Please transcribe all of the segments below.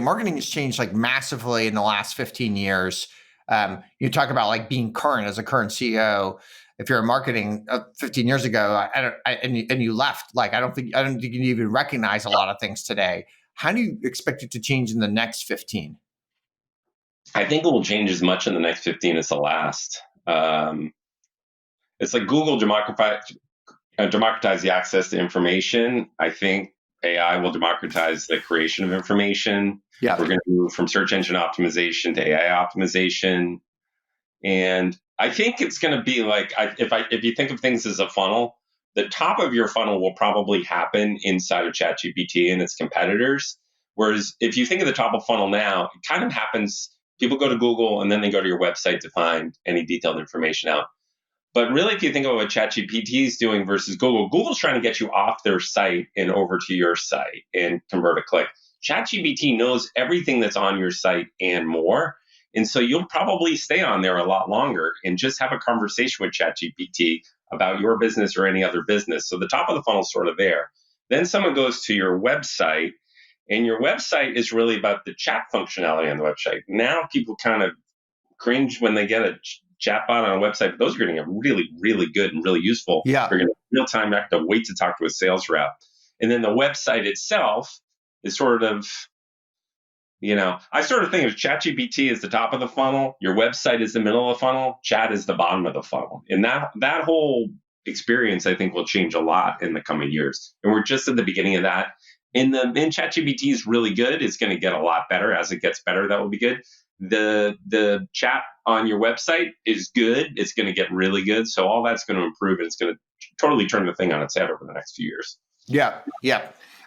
Marketing has changed like massively in the last 15 years. You talk about like being current as a current CEO. If you're in marketing 15 years ago, and you left, like I don't think you even recognize a lot of things today. How do you expect it to change in the next 15? I think it will change as much in the next 15 as the last. It's like Google democratized the access to information. I think AI will democratize the creation of information. Yeah. We're going to move from search engine optimization to AI optimization. And I think it's going to be like, if you think of things as a funnel, the top of your funnel will probably happen inside of ChatGPT and its competitors. Whereas if you think of the top of funnel now, it kind of happens, people go to Google and then they go to your website to find any detailed information out. But really, if you think of what ChatGPT is doing versus Google, Google's trying to get you off their site and over to your site and convert a click. ChatGPT knows everything that's on your site and more. And so you'll probably stay on there a lot longer and just have a conversation with ChatGPT about your business or any other business. So the top of the funnel is sort of there. Then someone goes to your website, and your website is really about the chat functionality on the website. Now people kind of cringe when they get a chatbot on a website, but those are going to get really, really good and really useful. Yeah. They're going to real time, not have to wait to talk to a sales rep. And then the website itself is sort of, I sort of think of ChatGPT as the top of the funnel. Your website is the middle of the funnel. Chat is the bottom of the funnel. And that whole experience, I think, will change a lot in the coming years. And we're just at the beginning of that. And ChatGPT is really good. It's going to get a lot better. As it gets better, that will be good. The chat on your website is good. It's going to get really good. So all that's going to improve, and it's going to totally turn the thing on its head over the next few years. Yeah.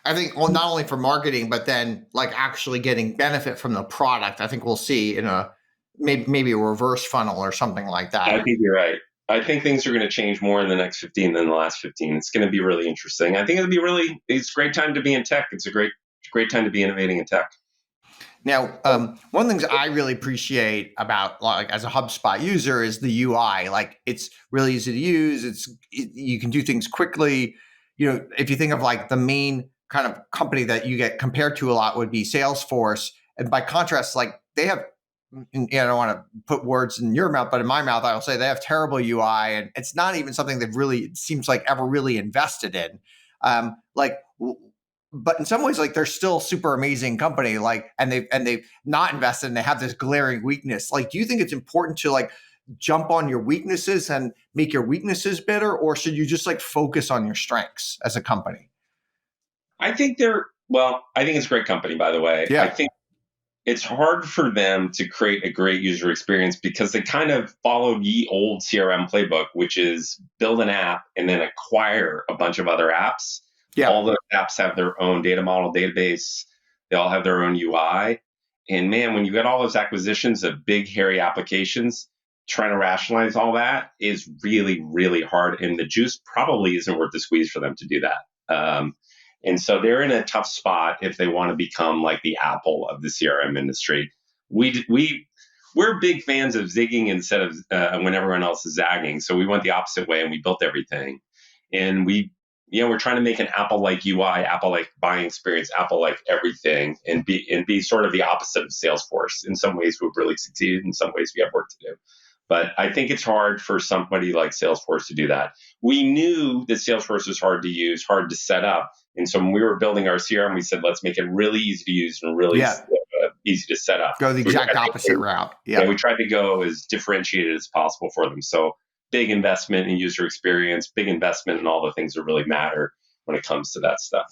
I think, well, not only for marketing, but then like actually getting benefit from the product. I think we'll see in a maybe a reverse funnel or something like that. I think you're right. I think things are going to change more in the next 15 than the last 15. It's going to be really interesting. I think it's a great time to be in tech. It's a great time to be innovating in tech. Now, one of the things I really appreciate about, like, as a HubSpot user is the UI. Like, it's really easy to use. You can do things quickly. If you think of like the main kind of company that you get compared to a lot would be Salesforce, and by contrast, like they have, I don't want to put words in your mouth, but in my mouth, I will say they have terrible UI, and it's not even something they've really, it seems like, ever really invested in. But in some ways, like they're still super amazing company, like, and they've not invested, and they have this glaring weakness. Like, do you think it's important to like jump on your weaknesses and make your weaknesses better, or should you just like focus on your strengths as a company? I think it's a great company, by the way. Yeah. I think it's hard for them to create a great user experience because they kind of followed the old CRM playbook, which is build an app and then acquire a bunch of other apps. Yeah. All the apps have their own data model database. They all have their own UI. And man, when you get all those acquisitions of big, hairy applications, trying to rationalize all that is really, really hard. And the juice probably isn't worth the squeeze for them to do that. And so they're in a tough spot if they want to become like the Apple of the CRM industry. We're big fans of zigging instead of when everyone else is zagging. So we went the opposite way, and we built everything. And we're trying to make an Apple-like UI, Apple-like buying experience, Apple-like everything, and be sort of the opposite of Salesforce. In some ways, we've really succeeded. In some ways, we have work to do. But I think it's hard for somebody like Salesforce to do that. We knew that Salesforce was hard to use, hard to set up. And so when we were building our CRM, we said, let's make it really easy to use and really easy to set up. Go the exact opposite route. Yeah, we tried to go as differentiated as possible for them. So big investment in user experience, big investment in all the things that really matter when it comes to that stuff.